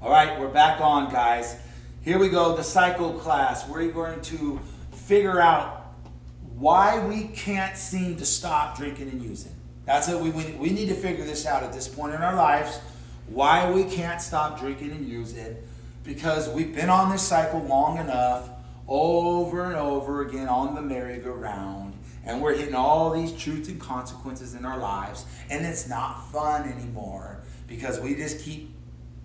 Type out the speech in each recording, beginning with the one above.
All right, we're back on, guys. Here we go, the cycle class. We're going to figure out why we can't seem to stop drinking and using. That's it. We need to figure this out at this point in our lives. Why we can't stop drinking and using. Because we've been on this cycle long enough, over and over again on the merry-go-round. And we're hitting all these truths and consequences in our lives. And it's not fun anymore. Because we just keep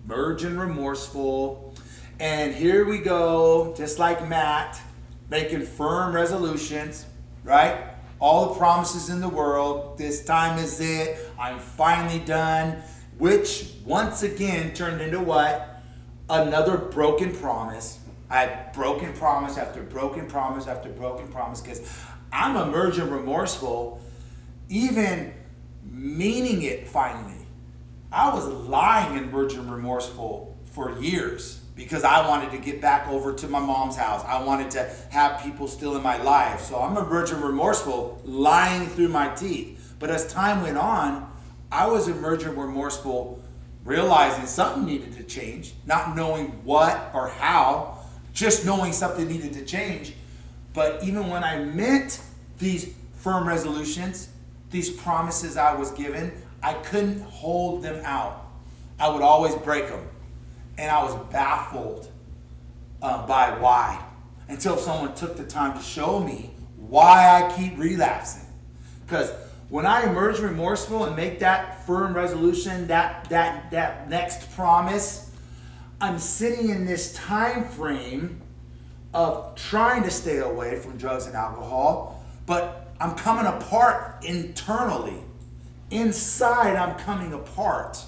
merging remorseful. And here we go, just like Matt, making firm resolutions, right? All the promises in the world. This time is it. I'm finally done. Which, once again, turned into what? Another broken promise. I had broken promise after broken promise after broken promise because I'm emerging remorseful, even meaning it finally. I was lying and emerging remorseful for years because I wanted to get back over to my mom's house. I wanted to have people still in my life. So I'm emerging remorseful, lying through my teeth. But as time went on, I was emerging remorseful, realizing something needed to change, not knowing what or how, just knowing something needed to change. But even when I meant these firm resolutions, these promises I was given, I couldn't hold them out. I would always break them. And I was baffled by why. Until someone took the time to show me why I keep relapsing. Because when I emerge remorseful and make that firm resolution, that next promise, I'm sitting in this time frame of trying to stay away from drugs and alcohol, but I'm coming apart internally. Inside, I'm coming apart.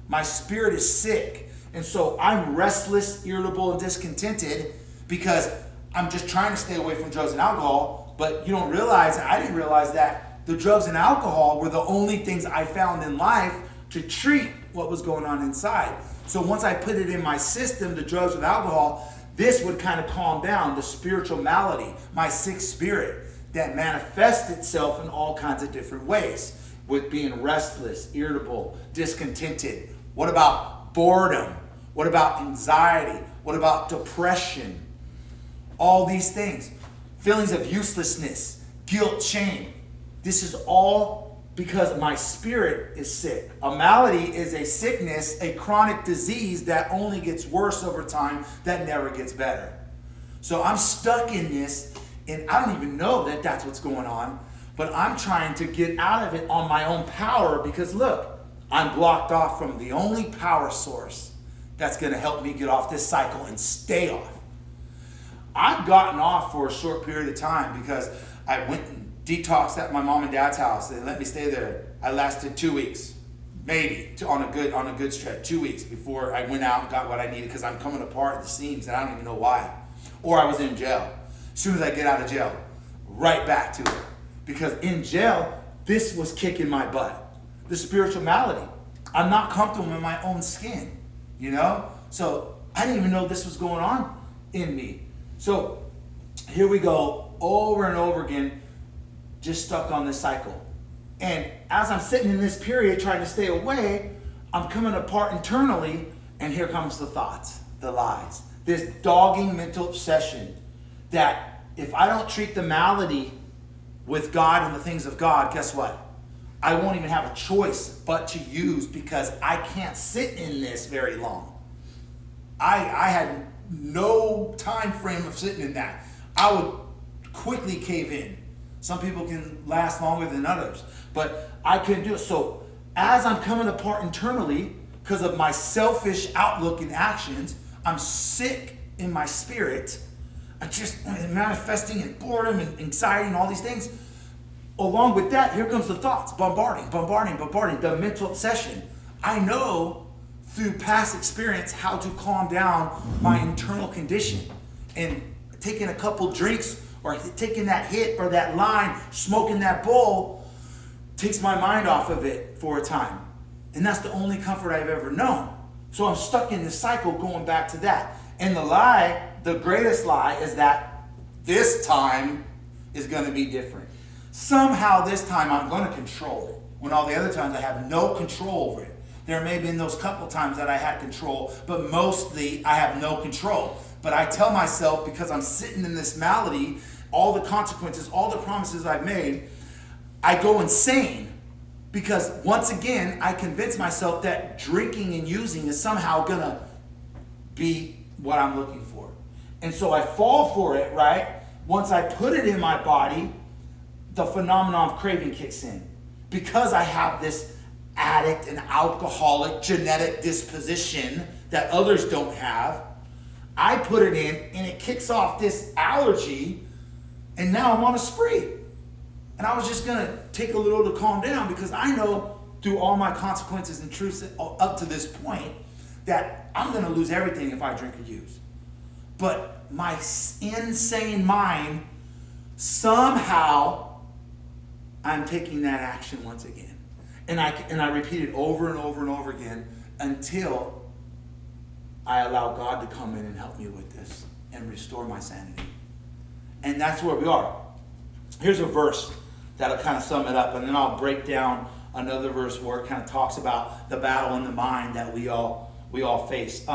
My spirit is sick. And so I'm restless, irritable, and discontented because I'm just trying to stay away from drugs and alcohol. But you don't realize, and I didn't realize that the drugs and alcohol were the only things I found in life to treat what was going on inside. So once I put it in my system, the drugs and alcohol, this would kind of calm down the spiritual malady, my sick spirit that manifests itself in all kinds of different ways. With being restless, irritable, discontented. What about boredom? What about anxiety? What about depression? All these things. Feelings of uselessness, guilt, shame. This is all because my spirit is sick. A malady is a sickness, a chronic disease that only gets worse over time, that never gets better. So I'm stuck in this, and I don't even know that that's what's going on. But I'm trying to get out of it on my own power because look, I'm blocked off from the only power source that's going to help me get off this cycle and stay off. I've gotten off for a short period of time because I went and detoxed at my mom and dad's house. They let me stay there. I lasted 2 weeks, maybe on a good stretch, 2 weeks before I went out and got what I needed because I'm coming apart at the seams and I don't even know why. Or I was in jail. As soon as I get out of jail, right back to it. Because in jail, this was kicking my butt. The spiritual malady. I'm not comfortable in my own skin, you know? So I didn't even know this was going on in me. So here we go, over and over again, just stuck on this cycle. And as I'm sitting in this period trying to stay away, I'm coming apart internally, and here comes the thoughts, the lies. This dogging mental obsession that if I don't treat the malady with God and the things of God, guess what? I won't even have a choice but to use because I can't sit in this very long. I had no time frame of sitting in that. I would quickly cave in. Some people can last longer than others, but I couldn't do it. So as I'm coming apart internally because of my selfish outlook and actions, I'm sick in my spirit. I'm just manifesting in boredom and anxiety and all these things. Along with that, here comes the thoughts, bombarding, the mental obsession. I know through past experience how to calm down my internal condition. And taking a couple drinks or taking that hit or that line, smoking that bowl, takes my mind off of it for a time. And that's the only comfort I've ever known. So I'm stuck in this cycle going back to that. And the lie, the greatest lie, is that this time is going to be different. Somehow this time I'm going to control it, when all the other times I have no control over it. There may have been those couple times that I had control, but mostly I have no control. But I tell myself, because I'm sitting in this malady, all the consequences, all the promises I've made, I go insane. Because once again, I convince myself that drinking and using is somehow going to be what I'm looking for. And so I fall for it, right? Once I put it in my body, the phenomenon of craving kicks in. Because I have this addict and alcoholic genetic disposition that others don't have, I put it in and it kicks off this allergy, and now I'm on a spree. And I was just going to take a little to calm down, because I know through all my consequences and truths up to this point that I'm going to lose everything if I drink or use. But my insane mind, somehow I'm taking that action once again. And I repeat it over and over and over again until I allow God to come in and help me with this and restore my sanity. And that's where we are. Here's a verse that'll kind of sum it up, and then I'll break down another verse where it kind of talks about the battle in the mind that we all face.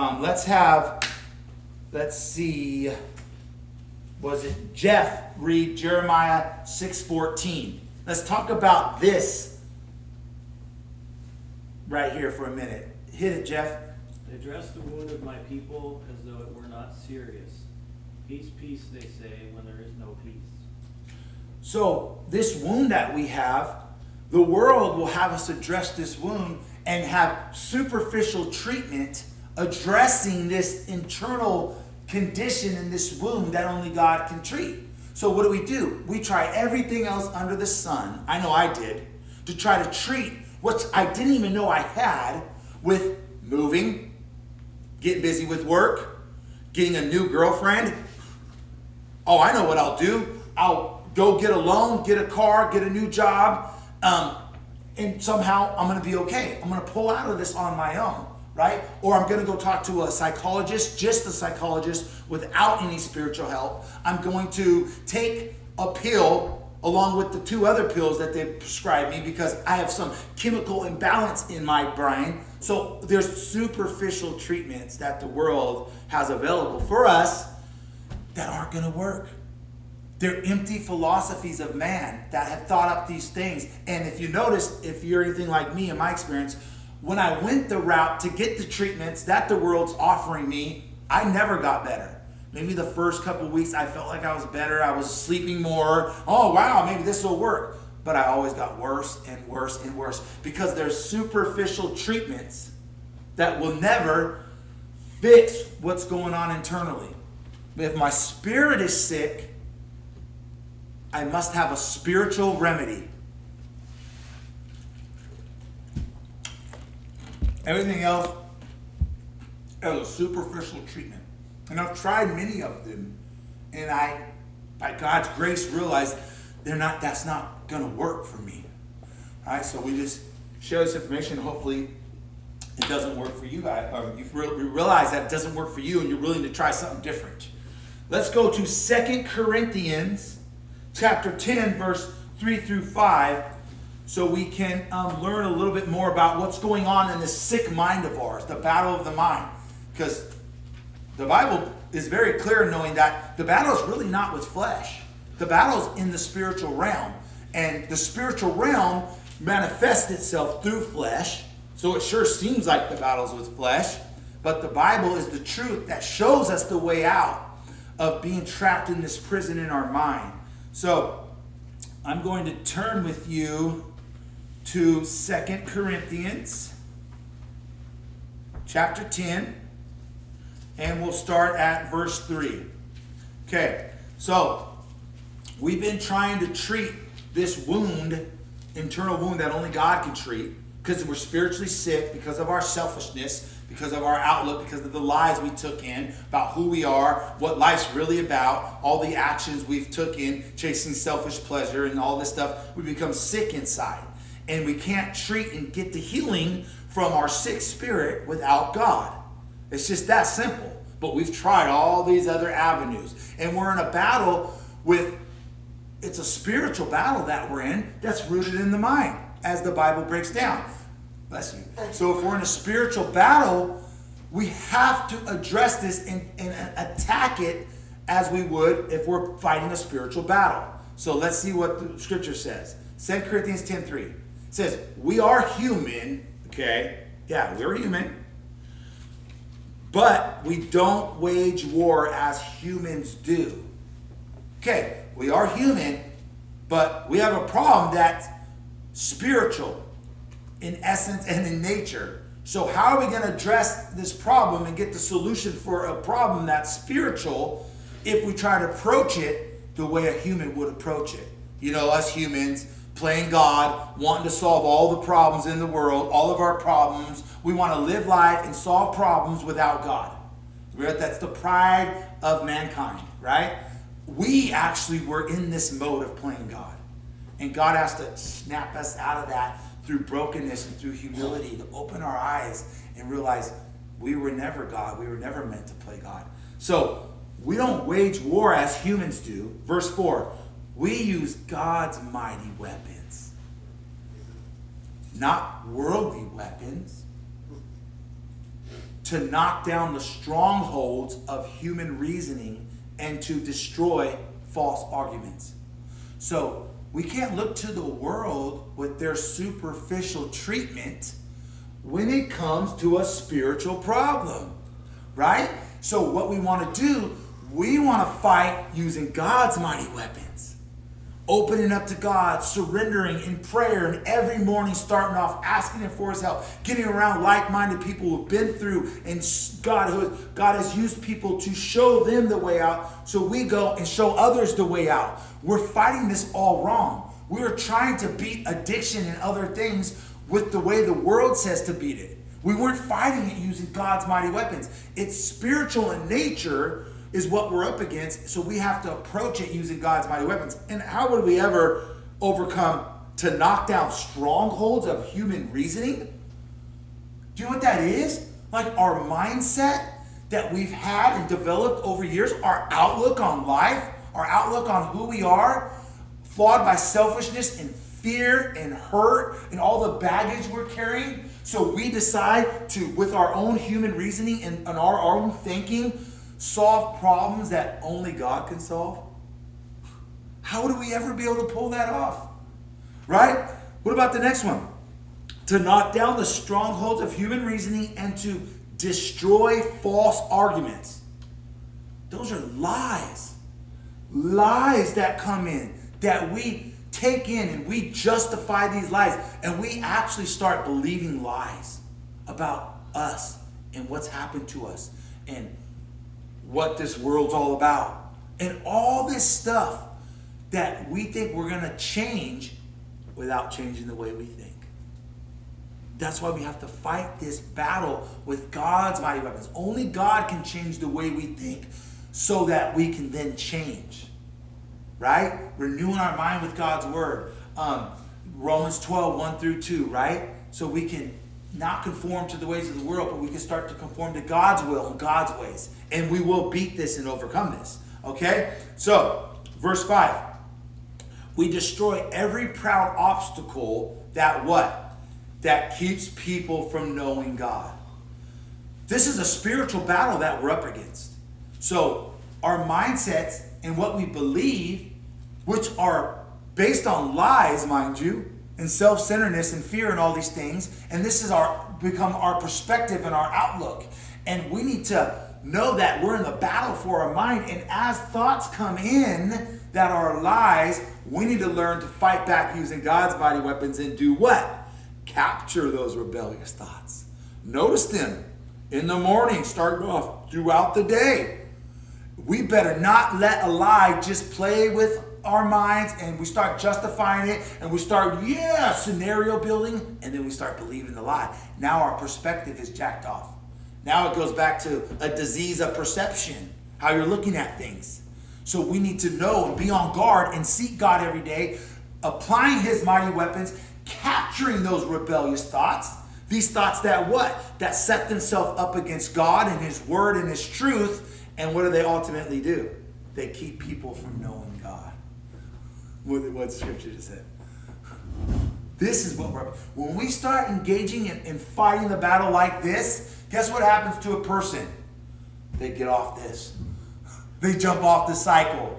Let's see, was it Jeff read Jeremiah 6:14? Let's talk about this right here for a minute. Hit it, Jeff. Address the wound of my people as though it were not serious. Peace, peace, they say, when there is no peace. So this wound that we have, the world will have us address this wound and have superficial treatment addressing this internal condition in this wound that only God can treat. So what do? We try everything else under the sun, I know I did, to try to treat what I didn't even know I had with moving, getting busy with work, getting a new girlfriend. Oh, I know what I'll do. I'll go get a loan, get a car, get a new job, and somehow I'm going to be okay. I'm going to pull out of this on my own, right? Or I'm going to go talk to a psychologist, just a psychologist, without any spiritual help. I'm going to take a pill along with the 2 other pills that they prescribed me because I have some chemical imbalance in my brain. So there's superficial treatments that the world has available for us that aren't going to work. They're empty philosophies of man that have thought up these things. And if you notice, if you're anything like me in my experience, when I went the route to get the treatments that the world's offering me, I never got better. Maybe the first couple of weeks I felt like I was better. I was sleeping more. Oh, wow, maybe this will work. But I always got worse and worse and worse because there's superficial treatments that will never fix what's going on internally. But if my spirit is sick, I must have a spiritual remedy. Everything else is a superficial treatment. And I've tried many of them, and I, by God's grace, realized that's not going to work for me. All right, so we just share this information. Hopefully, it doesn't work for you guys, or you realize that it doesn't work for you, and you're willing to try something different. Let's go to 2 Corinthians chapter 10, verse 3 through 5, so we can learn a little bit more about what's going on in this sick mind of ours, the battle of the mind. Because the Bible is very clear knowing that the battle is really not with flesh. The battle is in the spiritual realm. And the spiritual realm manifests itself through flesh. So it sure seems like the battle's with flesh. But the Bible is the truth that shows us the way out of being trapped in this prison in our mind. So I'm going to turn with you to 2 Corinthians chapter 10. And we'll start at verse 3. Okay, so we've been trying to treat this wound, internal wound that only God can treat, because we're spiritually sick, because of our selfishness, because of our outlook, because of the lies we took in about who we are, what life's really about, all the actions we've took in, chasing selfish pleasure and all this stuff. We become sick inside. And we can't treat and get the healing from our sick spirit without God. It's just that simple. But we've tried all these other avenues. And we're in a battle it's a spiritual battle that we're in that's rooted in the mind, as the Bible breaks down. Bless you. So if we're in a spiritual battle, we have to address this and attack it as we would if we're fighting a spiritual battle. So let's see what the scripture says. 2 Corinthians 10:3. It says, we are human, okay? Yeah, we're human. But we don't wage war as humans do. Okay, we are human, but we have a problem that's spiritual in essence and in nature. So how are we going to address this problem and get the solution for a problem that's spiritual if we try to approach it the way a human would approach it? You know, us humans playing God, wanting to solve all the problems in the world, all of our problems. We want to live life and solve problems without God. That's the pride of mankind, right? We actually were in this mode of playing God. And God has to snap us out of that through brokenness and through humility to open our eyes and realize we were never God. We were never meant to play God. So we don't wage war as humans do. Verse 4, we use God's mighty weapons, not worldly weapons, to knock down the strongholds of human reasoning and to destroy false arguments. So we can't look to the world with their superficial treatment when it comes to a spiritual problem, right? So what we want to do, we want to fight using God's mighty weapons. Opening up to God, surrendering in prayer, and every morning starting off asking Him for His help, getting around like-minded people who've been through, and God has used people to show them the way out, so we go and show others the way out. We're fighting this all wrong. We're trying to beat addiction and other things with the way the world says to beat it. We weren't fighting it using God's mighty weapons. It's spiritual in nature is what we're up against, so we have to approach it using God's mighty weapons. And how would we ever overcome to knock down strongholds of human reasoning? Do you know what that is? Like our mindset that we've had and developed over years, our outlook on life, our outlook on who we are, flawed by selfishness and fear and hurt and all the baggage we're carrying. So we decide to, with our own human reasoning and our own thinking, solve problems that only God can solve? How would we ever be able to pull that off? Right? What about the next one? To knock down the strongholds of human reasoning and to destroy false arguments. Those are lies. Lies that come in, that we take in and we justify these lies. And we actually start believing lies about us and what's happened to us and what this world's all about. And all this stuff that we think we're going to change without changing the way we think. That's why we have to fight this battle with God's mighty weapons. Only God can change the way we think so that we can then change. Right? Renewing our mind with God's word. Romans 12, 1 through 2, right? So we can not conform to the ways of the world, but we can start to conform to God's will and God's ways. And we will beat this and overcome this. Okay? So, verse 5. We destroy every proud obstacle that what? That keeps people from knowing God. This is a spiritual battle that we're up against. So, our mindsets and what we believe, which are based on lies, mind you, and self-centeredness and fear and all these things. And this is become our perspective and our outlook. And we need to know that we're in the battle for our mind. And as thoughts come in that are lies, we need to learn to fight back using God's mighty weapons and do what? Capture those rebellious thoughts. Notice them in the morning, starting off throughout the day. We better not let a lie just play with our minds and we start justifying it and we start, scenario building, and then we start believing the lie. Now our perspective is jacked off. Now it goes back to a disease of perception, how you're looking at things. So we need to know and be on guard and seek God every day, applying His mighty weapons, capturing those rebellious thoughts. These thoughts that what? That set themselves up against God and His word and His truth. And what do they ultimately do? They keep people from knowing God. What scripture just said. This is what when we start engaging in fighting the battle like this, guess what happens to a person? They get off this. They jump off the cycle.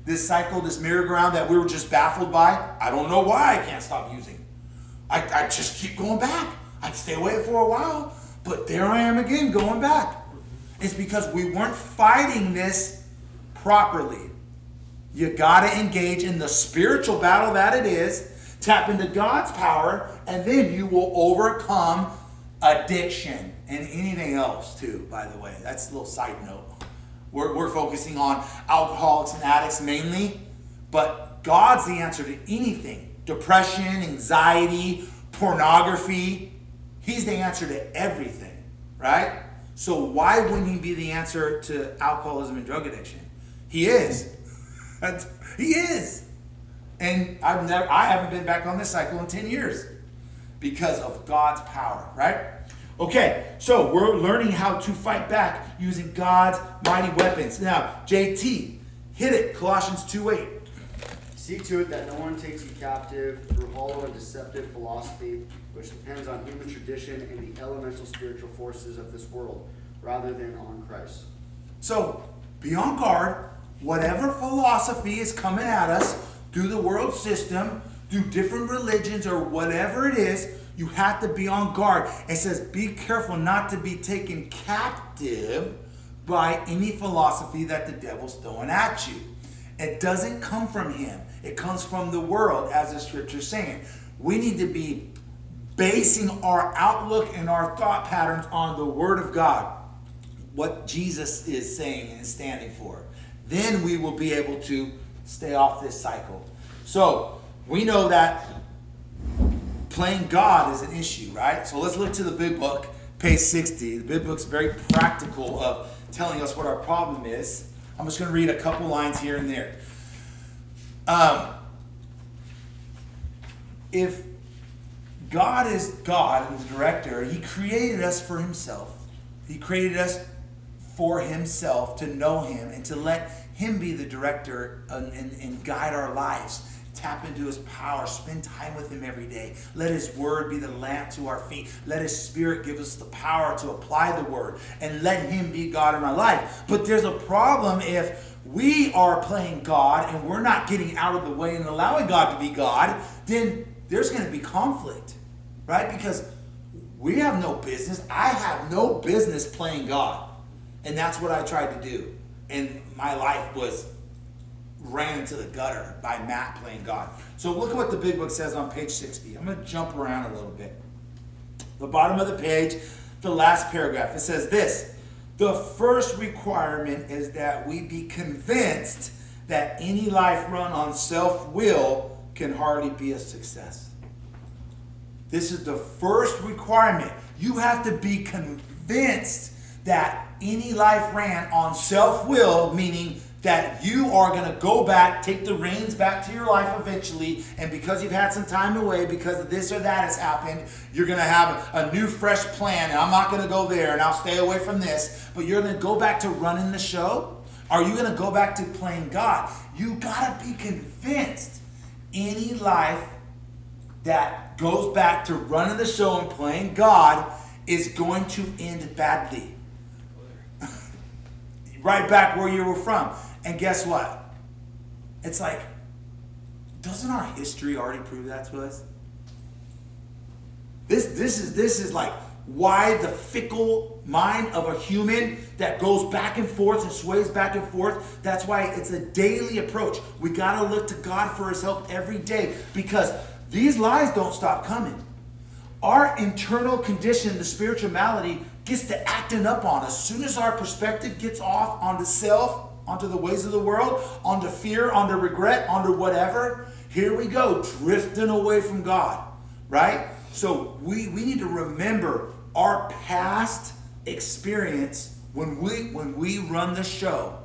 This cycle, this merry-go-round that we were just baffled by, I don't know why I can't stop using. I just keep going back. I stay away for a while, but there I am again going back. It's because we weren't fighting this properly. You got to engage in the spiritual battle that it is, tap into God's power, and then you will overcome addiction and anything else too, by the way. That's a little side note. We're focusing on alcoholics and addicts mainly, but God's the answer to anything. Depression, anxiety, pornography. He's the answer to everything, right? So why wouldn't he be the answer to alcoholism and drug addiction? He is. He is. And I haven't been back on this cycle in 10 years because of God's power, right? Okay, so we're learning how to fight back using God's mighty weapons. Now, JT, hit it, Colossians 2:8. See to it that no one takes you captive through hollow and deceptive philosophy, which depends on human tradition and the elemental spiritual forces of this world, rather than on Christ. So, be on guard. Whatever philosophy is coming at us through the world system, through different religions or whatever it is, you have to be on guard. It says, be careful not to be taken captive by any philosophy that the devil's throwing at you. It doesn't come from him. It comes from the world, as the scripture's saying. We need to be basing our outlook and our thought patterns on the word of God, what Jesus is saying and standing for. Then we will be able to stay off this cycle. So we know that playing God is an issue, right? So let's look to the big book, page 60. The big book's very practical of telling us what our problem is. I'm just going to read a couple lines here and there. If God is God and the director, he created us for himself. He created us for himself to know him and to let him be the director and guide our lives. Tap into his power. Spend time with him every day. Let his word be the lamp to our feet. Let his spirit give us the power to apply the word. And let him be God in our life. But there's a problem if we are playing God and we're not getting out of the way and allowing God to be God. Then there's going to be conflict. Right? Because we have no business. I have no business playing God. And that's what I tried to do. And my life ran into the gutter by Matt playing God. So look at what the big book says on page 60. I'm going to jump around a little bit. The bottom of the page, the last paragraph, it says this: the first requirement is that we be convinced that any life run on self-will can hardly be a success. This is the first requirement. You have to be convinced that any life ran on self-will, meaning that you are going to go back, take the reins back to your life eventually, and because you've had some time away, because this or that has happened, you're going to have a new, fresh plan, and I'm not going to go there, and I'll stay away from this, but you're going to go back to running the show? Are you going to go back to playing God? You got to be convinced any life that goes back to running the show and playing God is going to end badly. Right back where you were from. And guess what? It's like, doesn't our history already prove that to us? This is like why the fickle mind of a human that goes back and forth and sways back and forth. That's why it's a daily approach. We got to look to God for his help every day, because these lies don't stop coming. Our internal condition, the spiritual malady, gets to acting up on us. As soon as our perspective gets off onto self, onto the ways of the world, onto fear, onto regret, onto whatever, here we go, drifting away from God, right? So we need to remember our past experience when we run the show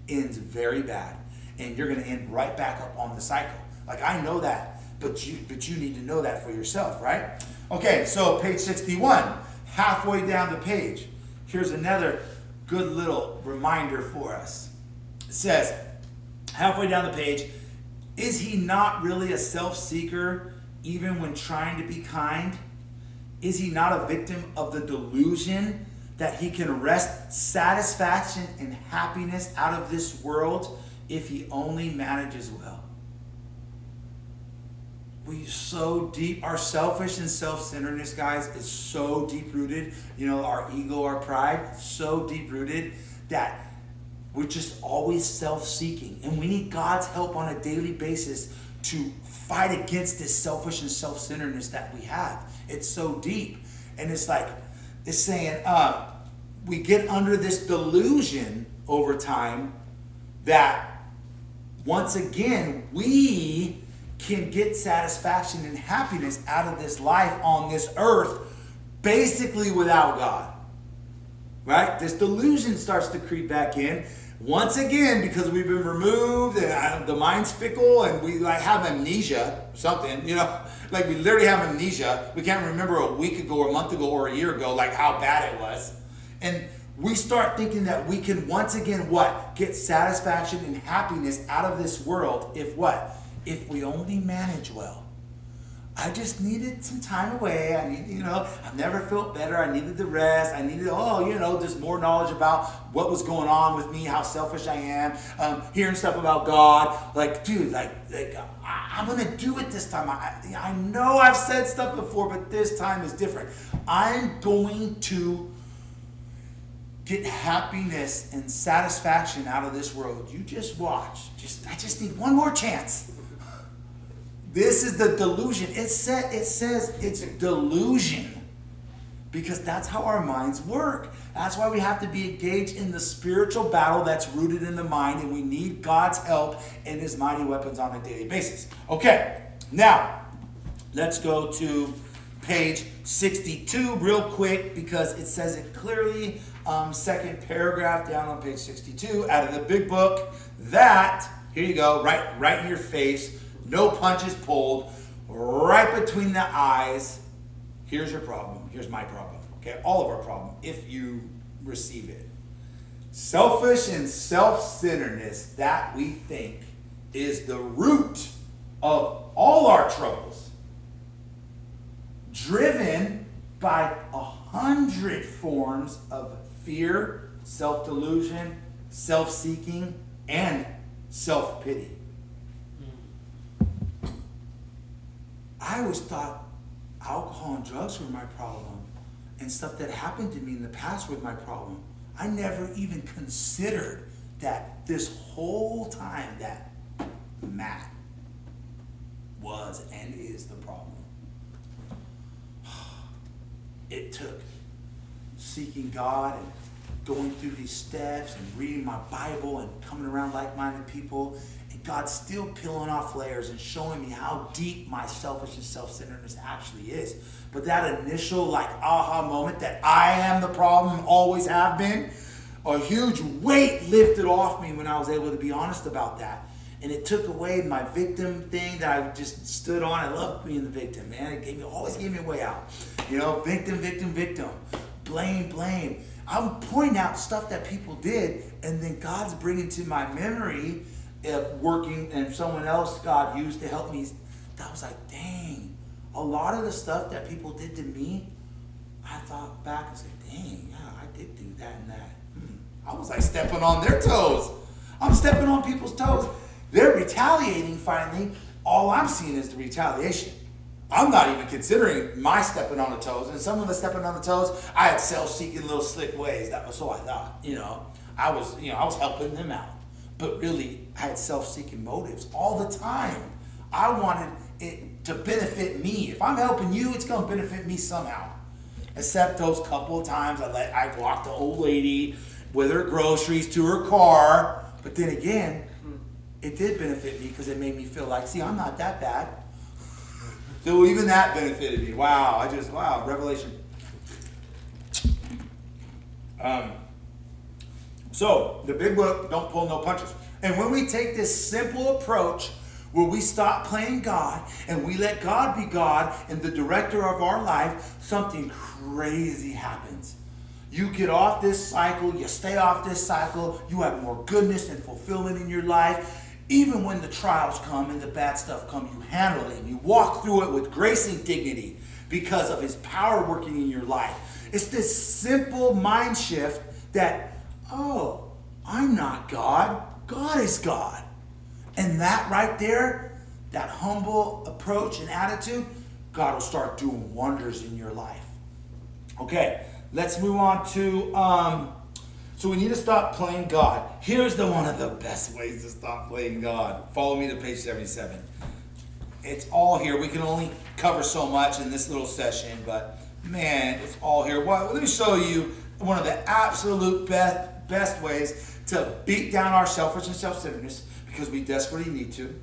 ends very bad. And you're going to end right back up on the cycle. Like, I know that, but you need to know that for yourself, right? Okay, so page 61. Halfway down the page, here's another good little reminder for us. It says, halfway down the page, is he not really a self-seeker, even when trying to be kind? Is he not a victim of the delusion that he can wrest satisfaction and happiness out of this world if he only manages well? We so deep, our selfish and self-centeredness, guys, is so deep-rooted. You know, our ego, our pride, so deep-rooted that we're just always self-seeking. And we need God's help on a daily basis to fight against this selfish and self-centeredness that we have. It's so deep. And it's like, it's saying, we get under this delusion over time that once again, we can get satisfaction and happiness out of this life on this earth basically without God. Right? This delusion starts to creep back in. Once again, because we've been removed and the mind's fickle and we like have amnesia or something, you know, like we literally have amnesia. We can't remember a week ago or a month ago or a year ago, like how bad it was. And we start thinking that we can once again, what? Get satisfaction and happiness out of this world if what? If we only manage well. I just needed some time away. I need, I've never felt better. I needed the rest. I needed, just more knowledge about what was going on with me, how selfish I am, hearing stuff about God. Like, dude, I'm going to do it this time. I know I've said stuff before, but this time is different. I'm going to get happiness and satisfaction out of this world. You just watch. I just need one more chance. This is the delusion. It says it's delusion because that's how our minds work. That's why we have to be engaged in the spiritual battle that's rooted in the mind, and we need God's help and his mighty weapons on a daily basis. Okay, now let's go to page 62 real quick because it says it clearly, second paragraph down on page 62 out of the big book that, here you go, right in your face, no punches pulled, right between the eyes. Here's your problem. Here's my problem. Okay, all of our problem, if you receive it. Selfish and self-centeredness that we think is the root of all our troubles. Driven by 100 forms of fear, self-delusion, self-seeking, and self-pity. I always thought alcohol and drugs were my problem and stuff that happened to me in the past was my problem. I never even considered that this whole time that Matt was and is the problem. It took seeking God and going through these steps and reading my Bible and coming around like-minded people, and God still peeling off layers and showing me how deep my selfish and self-centeredness actually is. But that initial aha moment that I am the problem, always have been, a huge weight lifted off me when I was able to be honest about that. And it took away my victim thing that I just stood on. I love being the victim, man. It always gave me a way out. Victim. Blame. I'm pointing out stuff that people did, and then God's bringing to my memory of working, and someone else God used to help me. That was like, dang, a lot of the stuff that people did to me, I thought back and said, dang, yeah, I did do that and that. I was like stepping on their toes. I'm stepping on people's toes. They're retaliating finally. All I'm seeing is the retaliation. I'm not even considering my stepping on the toes. And some of the stepping on the toes, I had self-seeking little slick ways. That was so I thought, I was helping them out. But really, I had self-seeking motives all the time. I wanted it to benefit me. If I'm helping you, it's going to benefit me somehow. Except those couple of times I walked the old lady with her groceries to her car. But then again, it did benefit me because it made me feel like, see, I'm not that bad. So even that benefited me. Wow, revelation. So, the big book, don't pull no punches. And when we take this simple approach where we stop playing God and we let God be God and the director of our life, something crazy happens. You get off this cycle, you stay off this cycle, you have more goodness and fulfillment in your life. Even when the trials come and the bad stuff come, you handle it and you walk through it with grace and dignity because of his power working in your life. It's this simple mind shift that, oh, I'm not God. God is God. And that right there, that humble approach and attitude, God will start doing wonders in your life. Okay, let's move on to, so we need to stop playing God. Here's one of the best ways to stop playing God. Follow me to page 77. It's all here. We can only cover so much in this little session, but man, it's all here. Well, let me show you one of the absolute best ways to beat down our selfish and self-centeredness, because we desperately need to,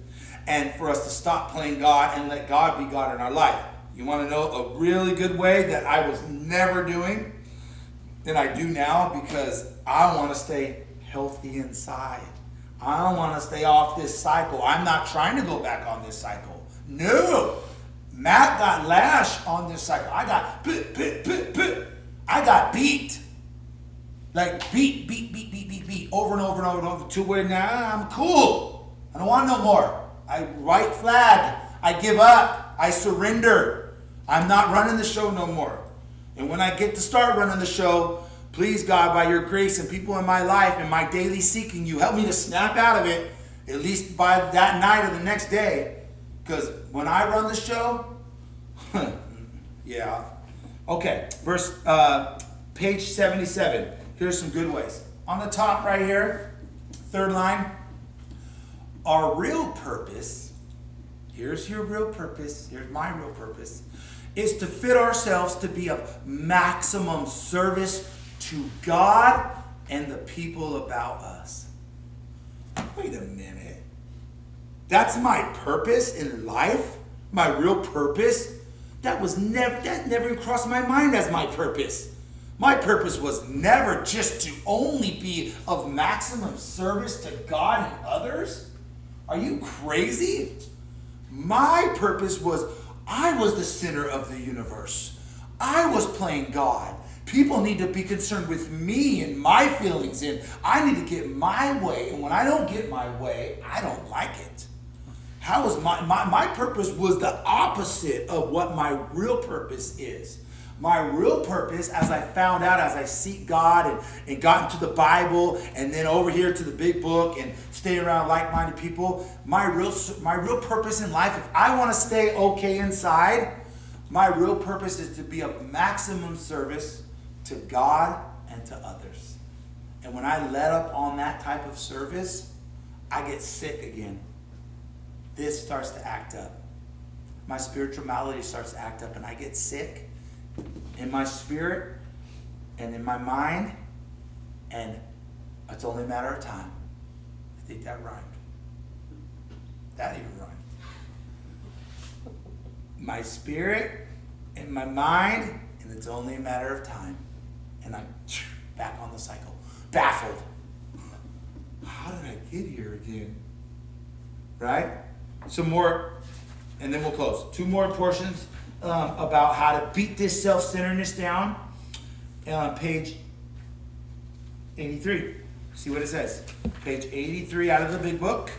and for us to stop playing God and let God be God in our life. You want to know a really good way that I was never doing, and I do now, because I want to stay healthy inside. I want to stay off this cycle. I'm not trying to go back on this cycle. No. Matt got lashed on this cycle. I got I got beat. Like beat over and over and over and over, to where now I'm cool. I don't want no more. I white flag. I give up. I surrender. I'm not running the show no more. And when I get to start running the show, please God, by your grace and people in my life and my daily seeking, you help me to snap out of it, at least by that night or the next day. Because when I run the show, yeah. Okay, page 77. Here's some good ways. On the top right here, third line, our real purpose, here's your real purpose, here's my real purpose, is to fit ourselves to be of maximum service to God and the people about us. Wait a minute. That's my purpose in life? My real purpose? That never even crossed my mind as my purpose. My purpose was never just to only be of maximum service to God and others. Are you crazy? My purpose was, I was the center of the universe. I was playing God. People need to be concerned with me and my feelings, and I need to get my way. And when I don't get my way, I don't like it. How was my purpose was the opposite of what my real purpose is. My real purpose, as I found out, as I seek God and got into the Bible, and then over here to the big book and stay around like-minded people, my real purpose in life, if I want to stay okay inside, my real purpose is to be of maximum service to God and to others. And when I let up on that type of service, I get sick again. This starts to act up. My spiritual malady starts to act up, and I get sick in my spirit and in my mind, and it's only a matter of time. I think that rhymed. That even rhymed. My spirit and my mind, and it's only a matter of time. And I'm back on the cycle. Baffled. How did I get here again? Right? Some more, and then we'll close. Two more portions about how to beat this self-centeredness down. Page 83. See what it says. Page 83 out of the big book.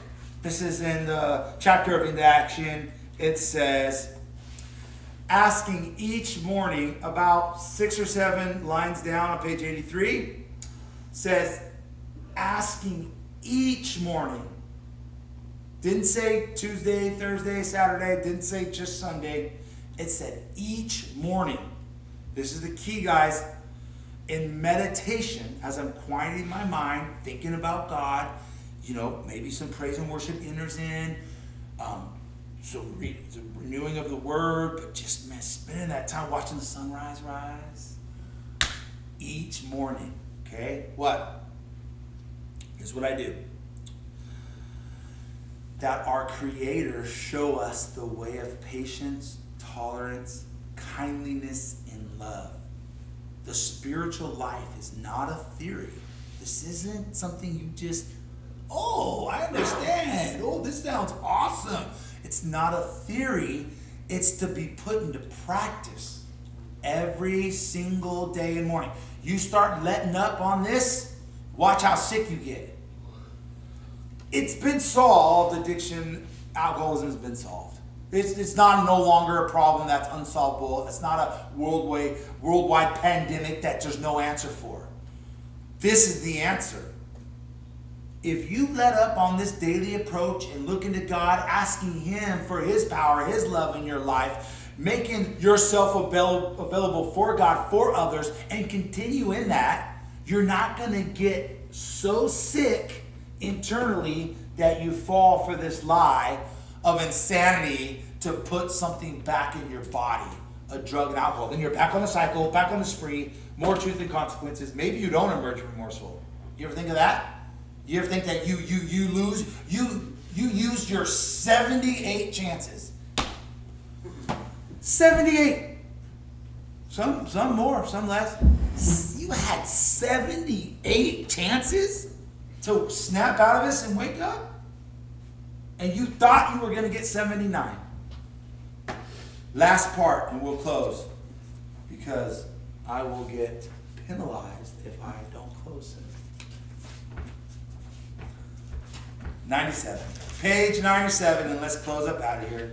This is in the chapter of Into Action. It says, asking each morning, about 6 or 7 lines down on page 83, says, asking each morning. Didn't say Tuesday, Thursday, Saturday. Didn't say just Sunday. It said each morning. This is the key, guys. In meditation, as I'm quieting my mind, thinking about God, maybe some praise and worship enters in, so the renewing of the Word, but just spending that time watching the sunrise rise each morning. Okay, what? Here's what I do. That our Creator show us the way of patience, tolerance, kindliness, and love. The spiritual life is not a theory. This isn't something you just, I understand. This sounds awesome. It's not a theory. It's to be put into practice every single day and morning. You start letting up on this, watch how sick you get. It's been solved. Addiction, alcoholism has been solved. It's not no longer a problem that's unsolvable. It's not a worldwide pandemic that there's no answer for. This is the answer. If you let up on this daily approach and look into God, asking Him for His power, His love in your life, making yourself available for God, for others, and continue in that, you're not going to get so sick internally that you fall for this lie of insanity to put something back in your body, a drug and alcohol. Then you're back on the cycle, back on the spree, more truth and consequences. Maybe you don't emerge remorseful. You ever think of that? You ever think that you used your 78 chances? 78. Some more, some less. You had 78 chances to snap out of this and wake up? And you thought you were going to get 79. Last part, and we'll close, because I will get penalized if I don't close it. 97. Page 97, and let's close up out of here.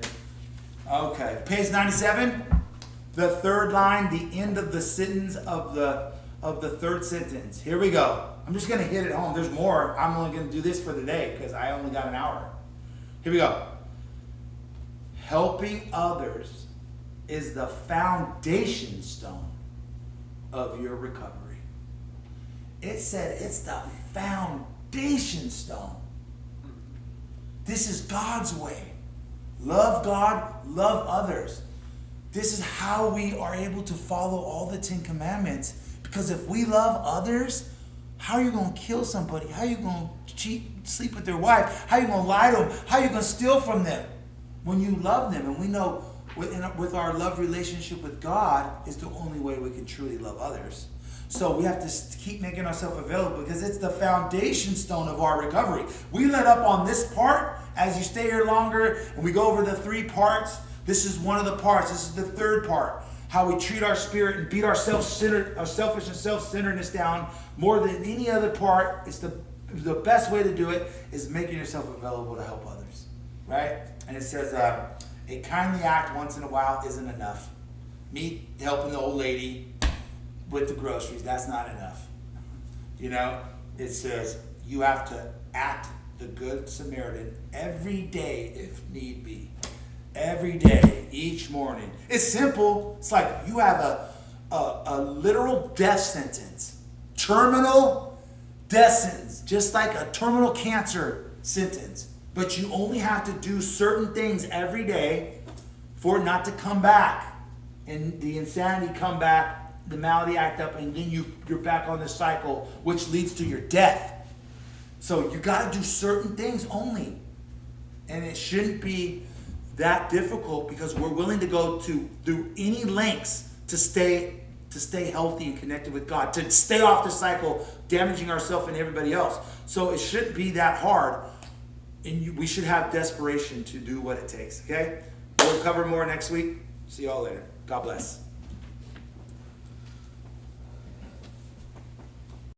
Okay, page 97, the third line, the end of the sentence of the third sentence. Here we go. I'm just going to hit it home. There's more. I'm only going to do this for the day because I only got an hour. Here we go. Helping others is the foundation stone of your recovery. It said it's the foundation stone. This is God's way. Love God, love others. This is how we are able to follow all the 10 Commandments. Because if we love others, how are you going to kill somebody? How are you going to cheat, sleep with their wife? How are you going to lie to them? How are you going to steal from them? When you love them, and we know with our love relationship with God is the only way we can truly love others. So we have to keep making ourselves available because it's the foundation stone of our recovery. We let up on this part as you stay here longer and we go over the 3 parts. This is one of the parts. This is the third part. How we treat our spirit and beat our selfish and self-centeredness down more than any other part. It's the best way to do it is making yourself available to help others. Right? And it says a kindly act once in a while isn't enough. Me helping the old lady with the groceries, that's not enough. You know, it says you have to act the good Samaritan every day if need be. Every day, each morning. It's simple. It's like you have a literal death sentence. Terminal death sentence. Just like a terminal cancer sentence. But you only have to do certain things every day for it not to come back. And the insanity come back, the malady act up, and then you're back on this cycle, which leads to your death. So you got to do certain things only. And it shouldn't be that difficult because we're willing to go through any lengths to stay healthy and connected with God, to stay off the cycle, damaging ourselves and everybody else. So it shouldn't be that hard. And we should have desperation to do what it takes, okay? We'll cover more next week. See y'all later. God bless.